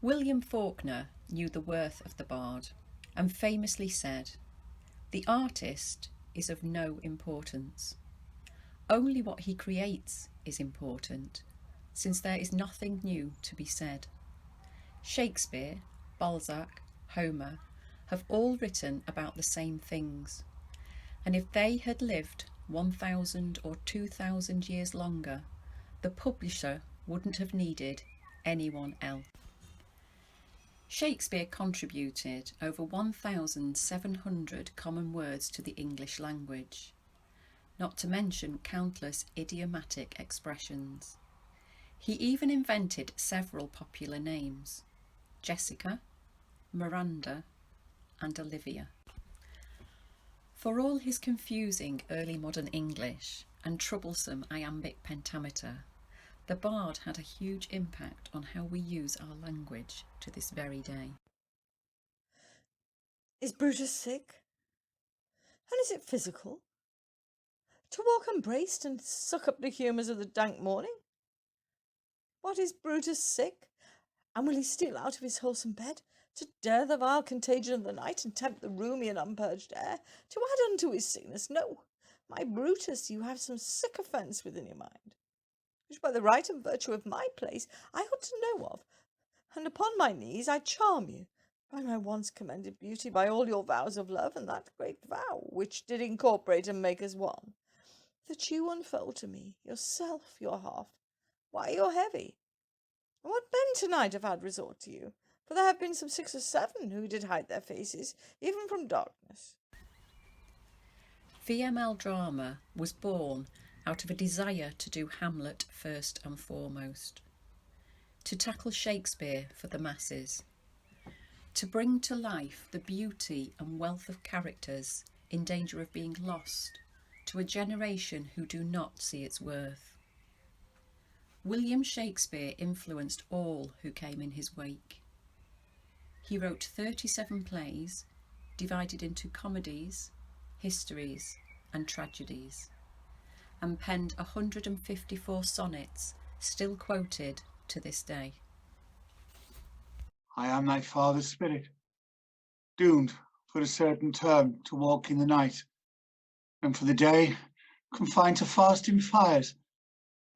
William Faulkner knew the worth of the bard and famously said, "The artist is of no importance. Only what he creates is important, since there is nothing new to be said." Shakespeare, Balzac, Homer have all written about the same things, and if they had lived 1,000 or 2,000 years longer, the publisher wouldn't have needed anyone else. Shakespeare contributed over 1,700 common words to the English language, not to mention countless idiomatic expressions. He even invented several popular names: Jessica, Miranda, and Olivia. For all his confusing early modern English and troublesome iambic pentameter, the bard had a huge impact on how we use our language to this very day. Is Brutus sick? And is it physical? To walk embraced and suck up the humours of the dank morning? What, is Brutus sick? And will he steal out of his wholesome bed to dare the vile contagion of the night and tempt the roomy and unpurged air to add unto his sickness? No, my Brutus, you have some sick offence within your mind, which by the right and virtue of my place I ought to know of, and upon my knees I charm you, by my once commended beauty, by all your vows of love, and that great vow which did incorporate and make us one, that you unfold to me yourself your half. Why, you're heavy. And what men tonight have had resort to you? For there have been some 6 or 7 who did hide their faces, even from darkness. VML drama was born out of a desire to do Hamlet first and foremost, to tackle Shakespeare for the masses, to bring to life the beauty and wealth of characters in danger of being lost to a generation who do not see its worth. William Shakespeare influenced all who came in his wake. He wrote 37 plays, divided into comedies, histories, and tragedies, and penned 154 sonnets, still quoted to this day. I am thy father's spirit, doomed for a certain term to walk in the night, and for the day confined to fasting fires,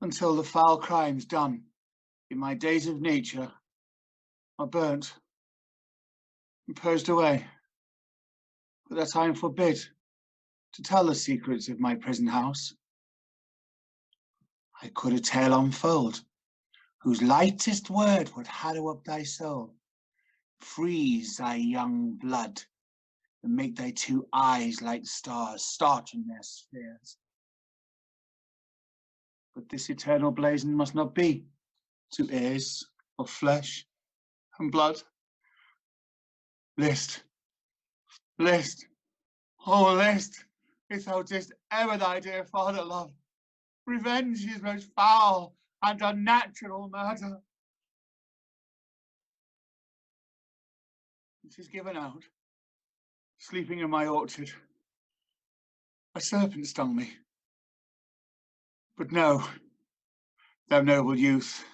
until the foul crimes done in my days of nature are burnt and purged away, but that I am forbid to tell the secrets of my prison house. I could a tale unfold, whose lightest word would harrow up thy soul, freeze thy young blood, and make thy 2 eyes like stars start in their spheres. But this eternal blazon must not be to ears of flesh and blood. List, list, oh list, if thou didst ever thy dear father love, revenge his most foul and unnatural murder. It is given out, sleeping in my orchard. A serpent stung me. But no, thou noble youth,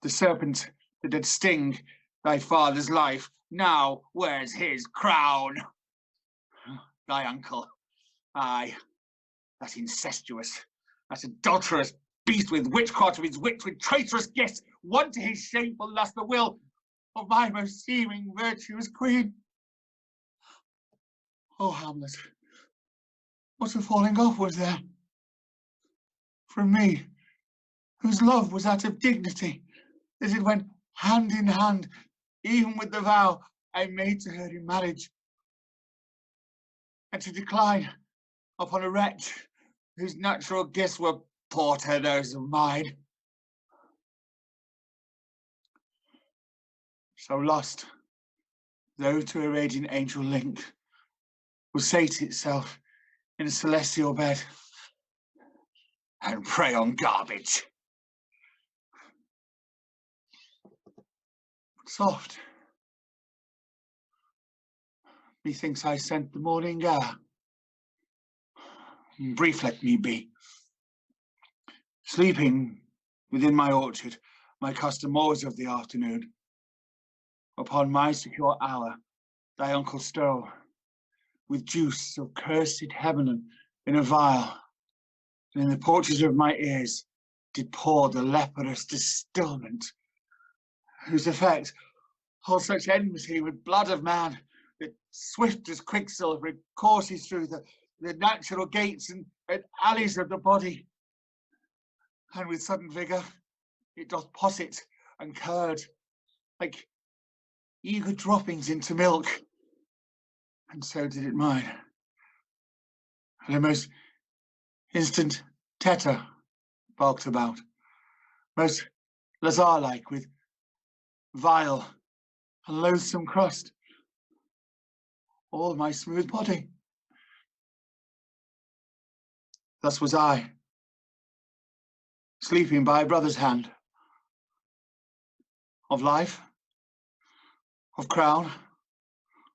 the serpent that did sting thy father's life now wears his crown. Thy uncle, aye, that incestuous, that adulterous beast with witchcraft of his wit, with traitorous gifts, won to his shameful lust the will of my most seeming virtuous queen. Oh, Hamlet, what a falling off was there from me, whose love was that of dignity, that it went hand in hand, even with the vow I made to her in marriage, and to decline upon a wretch whose natural gifts were poor to those of mine. So lust, though to a radiant angel link, will sate itself in a celestial bed and prey on garbage. Soft, methinks I scent the morning air. Brief let me be. Sleeping within my orchard, my custom always of the afternoon, upon my secure hour thy uncle stole, with juice of cursed heaven in a vial, and in the porches of my ears did pour the leprous distilment, whose effect holds such enmity with blood of man, that swift as quicksilver it courses through the natural gates and alleys of the body, and with sudden vigour it doth posset and curd, like eager droppings into milk, and so did it mine. And a most instant tetter bulked about, most lazar-like, with vile and loathsome crust, all my smooth body. Thus was I, sleeping by a brother's hand, of life, of crown,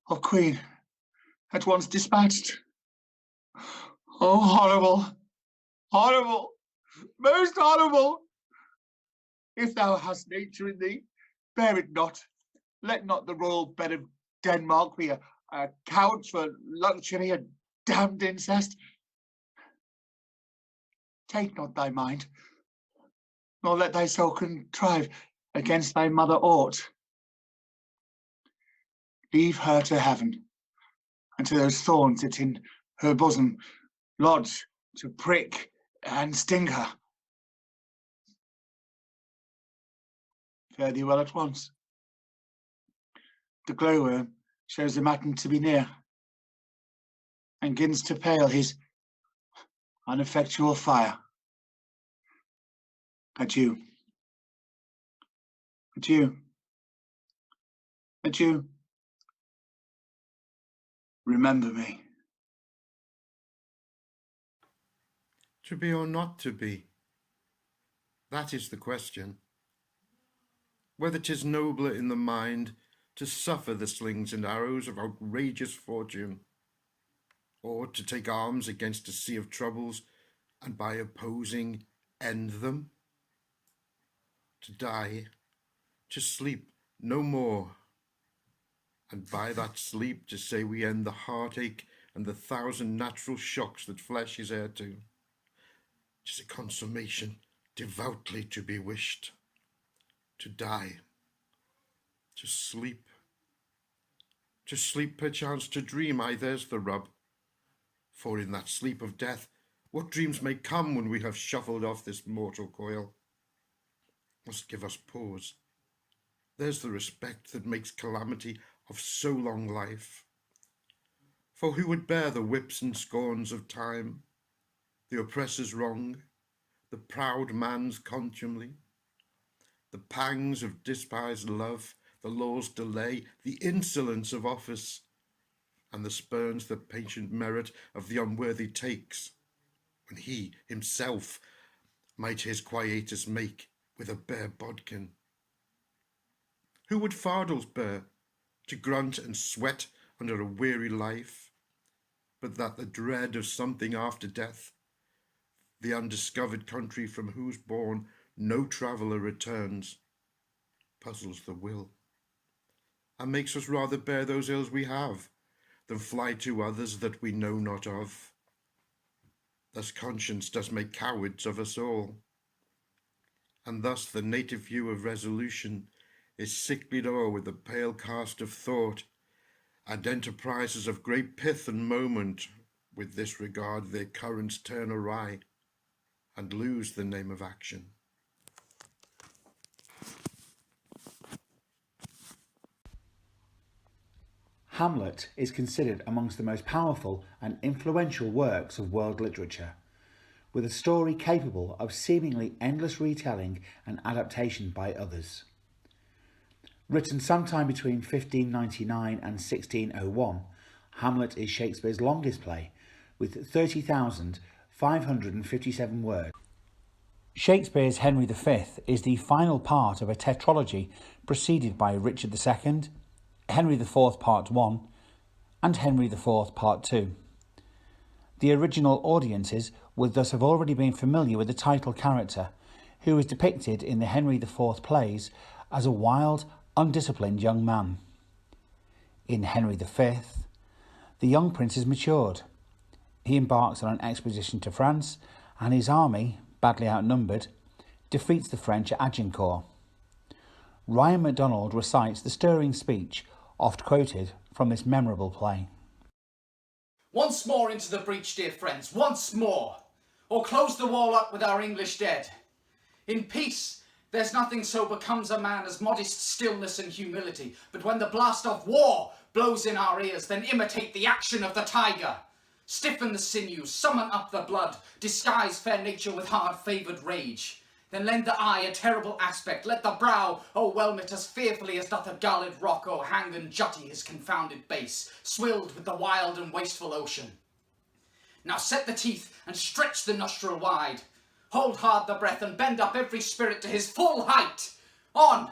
of queen, at once dispatched. Oh, horrible, horrible, most horrible! If thou hast nature in thee, bear it not. Let not the royal bed of Denmark be a couch for luxury and damned incest. Take not thy mind, nor let thy soul contrive against thy mother aught. Leave her to heaven, and to those thorns that in her bosom lodge to prick and sting her. Fare thee well at once. The glowworm shows the matin to be near, and gins to pale his uneffectual fire. Adieu. Adieu. Adieu. Remember me. To be or not to be? That is the question. Whether 'tis nobler in the mind to suffer the slings and arrows of outrageous fortune, or to take arms against a sea of troubles and by opposing end them? To die, to sleep no more, and by that sleep to say we end the heartache and the thousand natural shocks that flesh is heir to. 'Tis a consummation devoutly to be wished. To die, to sleep perchance to dream, aye, there's the rub. For in that sleep of death, what dreams may come when we have shuffled off this mortal coil, must give us pause. There's the respect that makes calamity of so long life. For who would bear the whips and scorns of time, the oppressor's wrong, the proud man's contumely, the pangs of despised love, the law's delay, the insolence of office, and the spurns the patient merit of the unworthy takes, when he himself might his quietus make with a bare bodkin? Who would fardels bear, to grunt and sweat under a weary life, but that the dread of something after death, the undiscovered country from whose bourne no traveller returns, puzzles the will, and makes us rather bear those ills we have, than fly to others that we know not of. Thus conscience does make cowards of us all, and thus the native view of resolution is sicklied o'er with the pale cast of thought, and enterprises of great pith and moment with this regard their currents turn awry, and lose the name of action. Hamlet is considered amongst the most powerful and influential works of world literature, with a story capable of seemingly endless retelling and adaptation by others. Written sometime between 1599 and 1601, Hamlet is Shakespeare's longest play, with 30,557 words. Shakespeare's Henry V is the final part of a tetralogy preceded by Richard II, Henry IV Part 1 and Henry IV Part 2. The original audiences would thus have already been familiar with the title character, who is depicted in the Henry IV plays as a wild, undisciplined young man. In Henry V, the young prince is matured. He embarks on an expedition to France, and his army, badly outnumbered, defeats the French at Agincourt. Ryan MacDonald recites the stirring speech oft quoted from this memorable play. Once more into the breach, dear friends, once more, or close the wall up with our English dead. In peace, there's nothing so becomes a man as modest stillness and humility, but when the blast of war blows in our ears, then imitate the action of the tiger. Stiffen the sinews, summon up the blood, disguise fair nature with hard-favoured rage. Then lend the eye a terrible aspect, let the brow o'erwhelm it as fearfully as doth a gulled rock o'erhang and jutty his confounded base, swilled with the wild and wasteful ocean. Now set the teeth and stretch the nostril wide, hold hard the breath and bend up every spirit to his full height. On,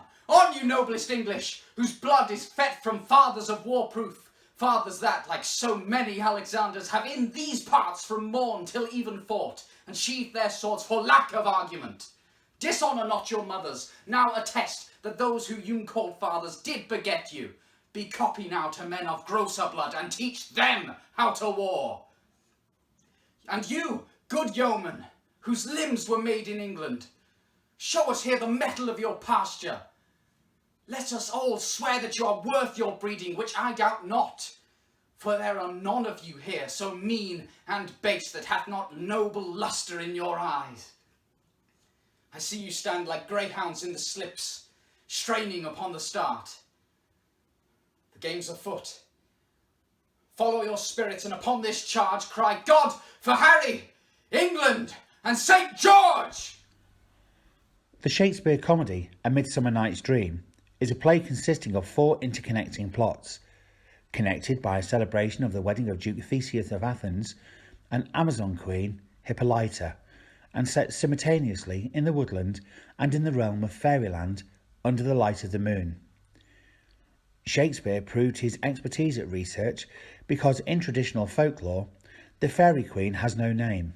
you noblest English, whose blood is fet from fathers of war-proof, fathers that, like so many Alexanders, have in these parts from morn till even fought, and sheathed their swords for lack of argument. Dishonour not your mothers, now attest that those who you called fathers did beget you. Be copy now to men of grosser blood, and teach them how to war. And you, good yeomen, whose limbs were made in England, show us here the mettle of your pasture. Let us all swear that you are worth your breeding, which I doubt not. For there are none of you here so mean and base that hath not noble lustre in your eyes. I see you stand like greyhounds in the slips, straining upon the start. The game's afoot. Follow your spirits, and upon this charge cry, God for Harry, England, and St. George! The Shakespeare comedy, A Midsummer Night's Dream, is a play consisting of 4 interconnecting plots, connected by a celebration of the wedding of Duke Theseus of Athens and Amazon Queen Hippolyta, and set simultaneously in the woodland and in the realm of fairyland under the light of the moon. Shakespeare proved his expertise at research because in traditional folklore, the fairy queen has no name.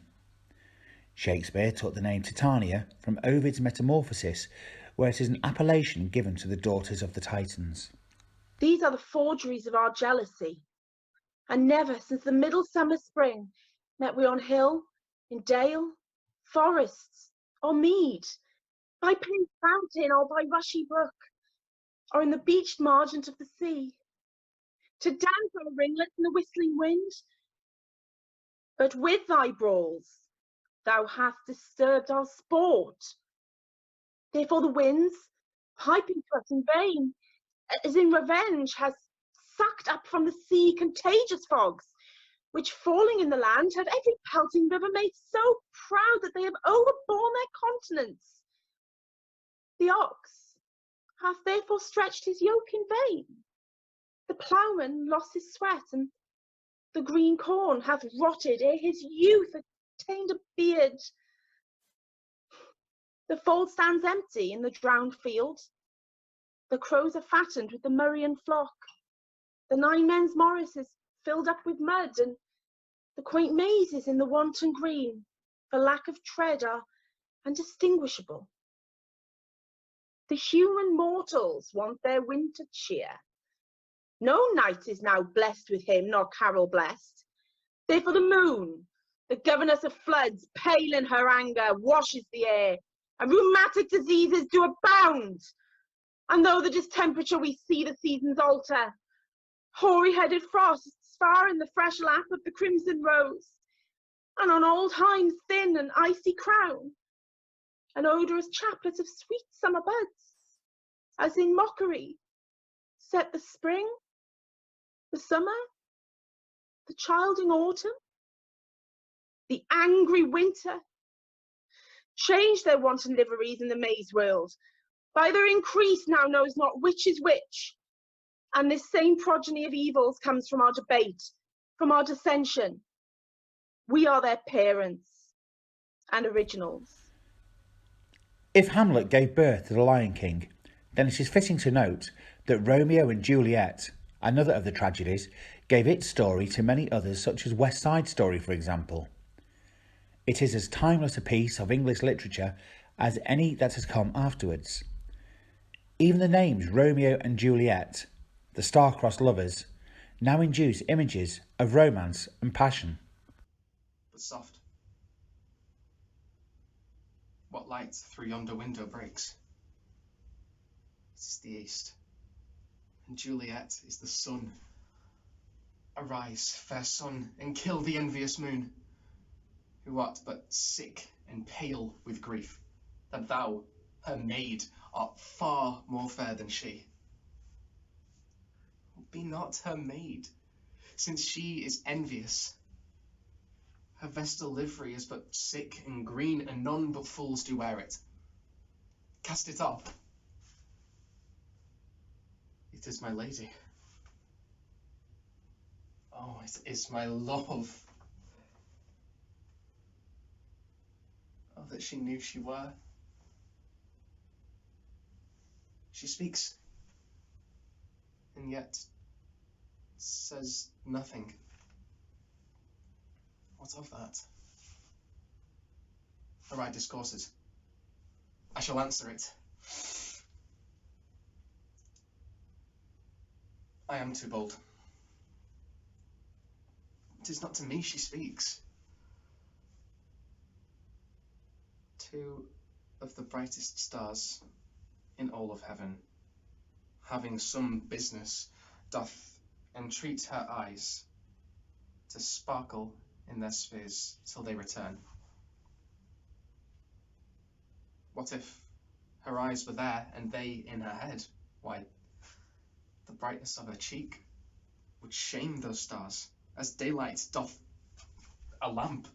Shakespeare took the name Titania from Ovid's Metamorphoses, where it is an appellation given to the daughters of the Titans. These are the forgeries of our jealousy, and never since the middle summer spring met we on hill, in dale, forests, or mead, by pink fountain or by rushy brook, or in the beached margent of the sea, to dance our ringlets in the whistling wind. But with thy brawls thou hast disturbed our sport. Therefore the winds, piping to us in vain, as in revenge, has sucked up from the sea contagious fogs, which falling in the land have every pelting river made so proud that they have overborne their continents. The ox hath therefore stretched his yoke in vain. The ploughman lost his sweat, and the green corn hath rotted ere his youth attained a beard. The fold stands empty in the drowned field. The crows are fattened with the murrian flock. The 9 men's morris is filled up with mud, and the quaint mazes in the wanton green, for lack of tread, are undistinguishable. The human mortals want their winter cheer. No knight is now blessed with him, nor carol blessed. Therefore the moon, the governess of floods, pale in her anger, washes the air, and rheumatic diseases do abound. And though the distemperature we see the seasons alter, hoary-headed frosts far in the fresh lap of the crimson rose, and on old Hime's thin and icy crown, an odorous chaplet of sweet summer buds, as in mockery, set the spring, the summer, the childing autumn, the angry winter, change their wanton liveries in the maize world. By their increase now knows not which is which, and this same progeny of evils comes from our debate, from our dissension. We are their parents and originals. If Hamlet gave birth to the Lion King, then it is fitting to note that Romeo and Juliet, another of the tragedies, gave its story to many others, such as West Side Story, for example. It is as timeless a piece of English literature as any that has come afterwards. Even the names Romeo and Juliet, the star-crossed lovers, now induce images of romance and passion. But soft. What light through yonder window breaks? It is the east, and Juliet is the sun. Arise, fair sun, and kill the envious moon, who art but sick and pale with grief, that thou, her maid, art far more fair than she. Be not her maid, since she is envious. Her vestal livery is but sick and green, and none but fools do wear it. Cast it off. It is my lady. Oh, it is my love. Oh, that she knew she were. She speaks, and yet says nothing. What of that? Her eye discourses. I shall answer it. I am too bold. It is not to me she speaks. Two of the brightest stars in all of heaven, having some business, doth entreat her eyes to sparkle in their spheres till they return. What if her eyes were there and they in her head? Why, the brightness of her cheek would shame those stars, as daylight doth a lamp,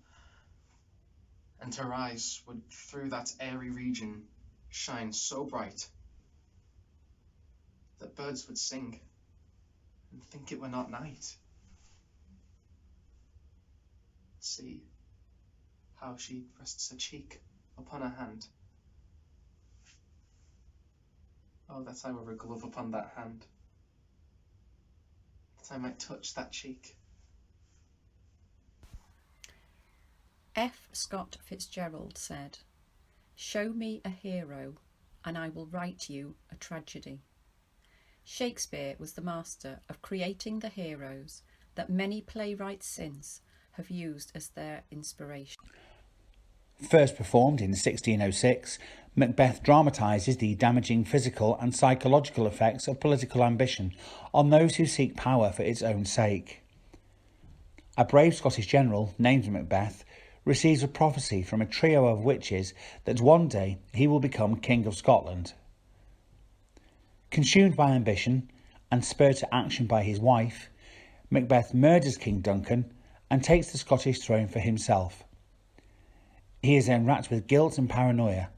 and her eyes would through that airy region shine so bright that birds would sing and think it were not night. See how she rests her cheek upon her hand. Oh, that I were a glove upon that hand, that I might touch that cheek. F. Scott Fitzgerald said, "Show me a hero and I will write you a tragedy." Shakespeare was the master of creating the heroes that many playwrights since have used as their inspiration. First performed in 1606, Macbeth dramatises the damaging physical and psychological effects of political ambition on those who seek power for its own sake. A brave Scottish general named Macbeth receives a prophecy from a trio of witches that one day he will become King of Scotland. Consumed by ambition and spurred to action by his wife, Macbeth murders King Duncan and takes the Scottish throne for himself. He is then racked with guilt and paranoia.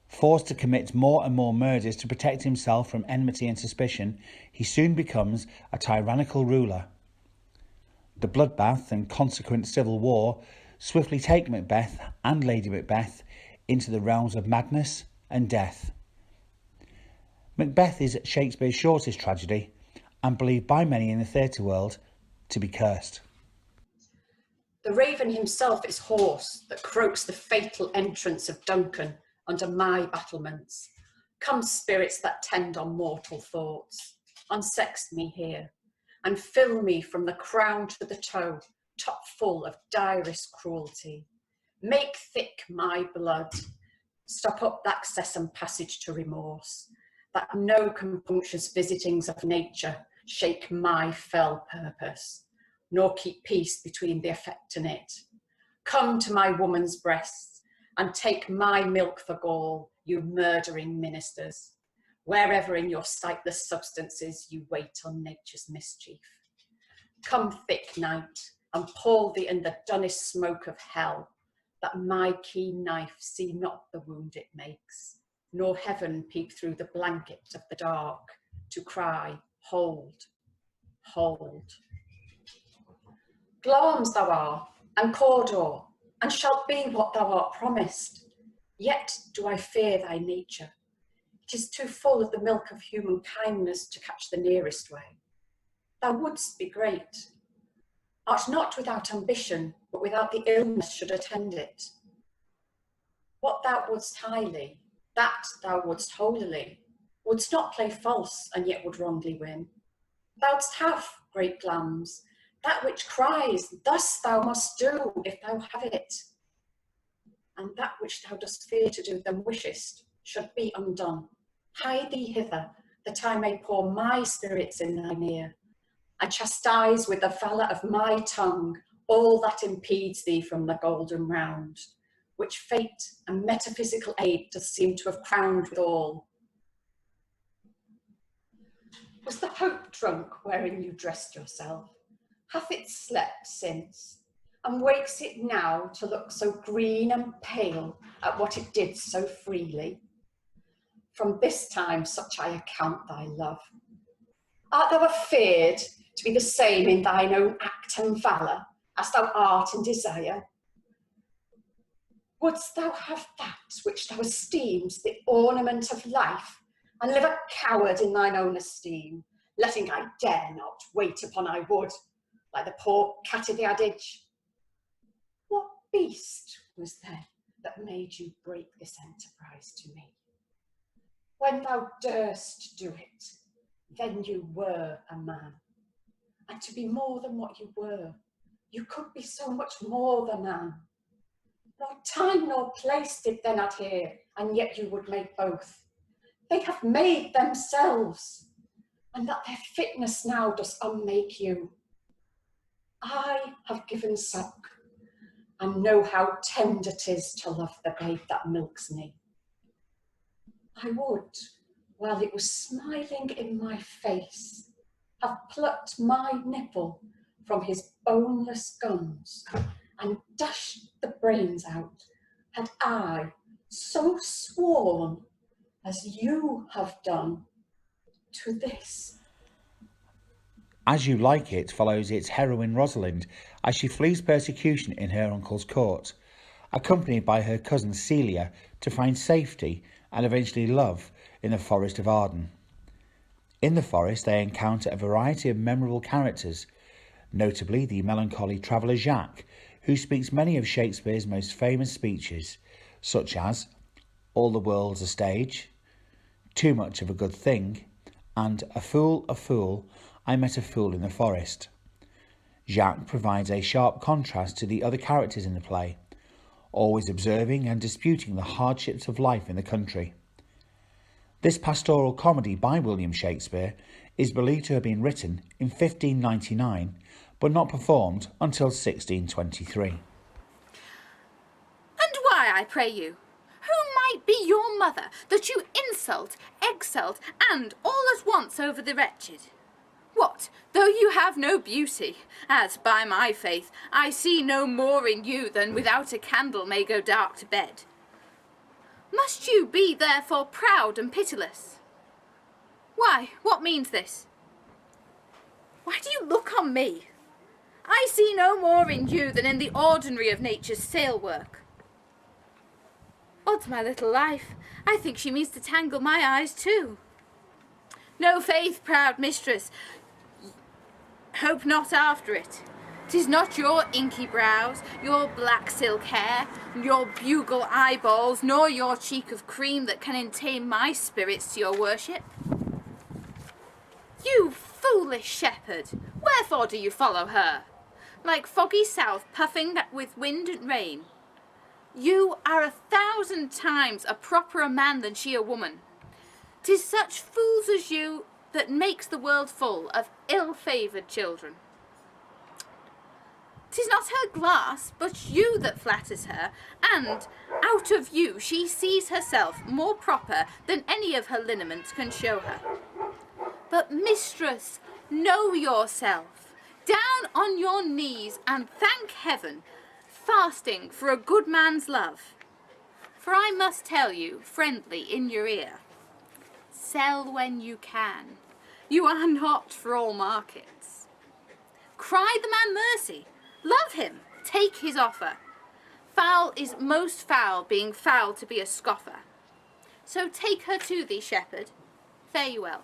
Forced to commit more and more murders to protect himself from enmity and suspicion, he soon becomes a tyrannical ruler. The bloodbath and consequent civil war swiftly take Macbeth and Lady Macbeth into the realms of madness and death. Macbeth is Shakespeare's shortest tragedy and believed by many in the theatre world to be cursed. The raven himself is hoarse that croaks the fatal entrance of Duncan under my battlements. Come, spirits that tend on mortal thoughts, unsext me here, and fill me from the crown to the toe, top full of direst cruelty. Make thick my blood, stop up the access and passage to remorse, that no compunctious visitings of nature shake my fell purpose, nor keep peace between the affectionate. Come to my woman's breasts, and take my milk for gall, you murdering ministers, wherever in your sightless substances you wait on nature's mischief. Come, thick night, and pall thee in the dunnest smoke of hell, that my keen knife see not the wound it makes, nor heaven peep through the blanket of the dark, to cry, hold, hold. Glaurms thou art, and Cawdor, and shalt be what thou art promised. Yet do I fear thy nature. It is too full of the milk of human kindness to catch the nearest way. Thou wouldst be great, art not without ambition, but without the illness should attend it. What thou wouldst highly, that thou wouldst holily, Wouldst not play false, and yet would wrongly win. Thou'dst have great glams, that which cries, thus thou must do, if thou have it. And that which thou dost fear to do, then wishest, should be undone. Hie thee hither, that I may pour my spirits in thine ear, and chastise with the valour of my tongue all that impedes thee from the golden round, which fate and metaphysical aid does seem to have crowned withal. Was the hope drunk wherein you dressed yourself? Hath it slept since? And wakes it now to look so green and pale at what it did so freely? From this time such I account thy love. Art thou afeard to be the same in thine own act and valour as thou art in desire? Wouldst thou have that which thou esteem'st the ornament of life, and live a coward in thine own esteem, letting I dare not wait upon I would, like the poor cat of the adage? What beast was there that made you break this enterprise to me? When thou durst do it, then you were a man. And to be more than what you were, you could be so much more than man. Nor time nor place did then adhere, and yet you would make both. They have made themselves, and that their fitness now does unmake you. I have given suck, and know how tender 'tis to love the babe that milks me. I would, while it was smiling in my face, have plucked my nipple from his boneless gums and dashed the brains out, had I so sworn as you have done to this. As You Like It follows its heroine Rosalind as she flees persecution in her uncle's court, accompanied by her cousin Celia to find safety and eventually love in the Forest of Arden. In the forest they encounter a variety of memorable characters, notably the melancholy traveller Jacques, who speaks many of Shakespeare's most famous speeches, such as All the World's a Stage, Too Much of a Good Thing, and a fool, I met a fool in the forest. Jacques provides a sharp contrast to the other characters in the play, always observing and disputing the hardships of life in the country. This pastoral comedy by William Shakespeare is believed to have been written in 1599, but not performed until 1623. And why, I pray you? Who might be your mother, that you insult, exult, and all at once over the wretched? What, though you have no beauty, as, by my faith, I see no more in you than without a candle may go dark to bed? Must you be therefore proud and pitiless? Why, what means this? Why do you look on me? I see no more in you than in the ordinary of nature's sail work. Odds my little life, I think she means to tangle my eyes too. No faith, proud mistress, hope not after it. 'Tis not your inky brows, your black silk hair, your bugle eyeballs, nor your cheek of cream that can entain my spirits to your worship. You foolish shepherd, wherefore do you follow her? Like foggy south puffing with wind and rain. You are 1,000 times a properer man than she a woman. 'Tis such fools as you that makes the world full of ill-favoured children. 'Tis not her glass, but you that flatters her, and out of you she sees herself more proper than any of her lineaments can show her. But mistress, know yourself, down on your knees and thank heaven, fasting for a good man's love. For I must tell you, friendly in your ear, sell when you can. You are not for all markets. Cry the man mercy. Love him, take his offer. Foul is most foul, being foul to be a scoffer. So take her to thee, shepherd. Fare you well.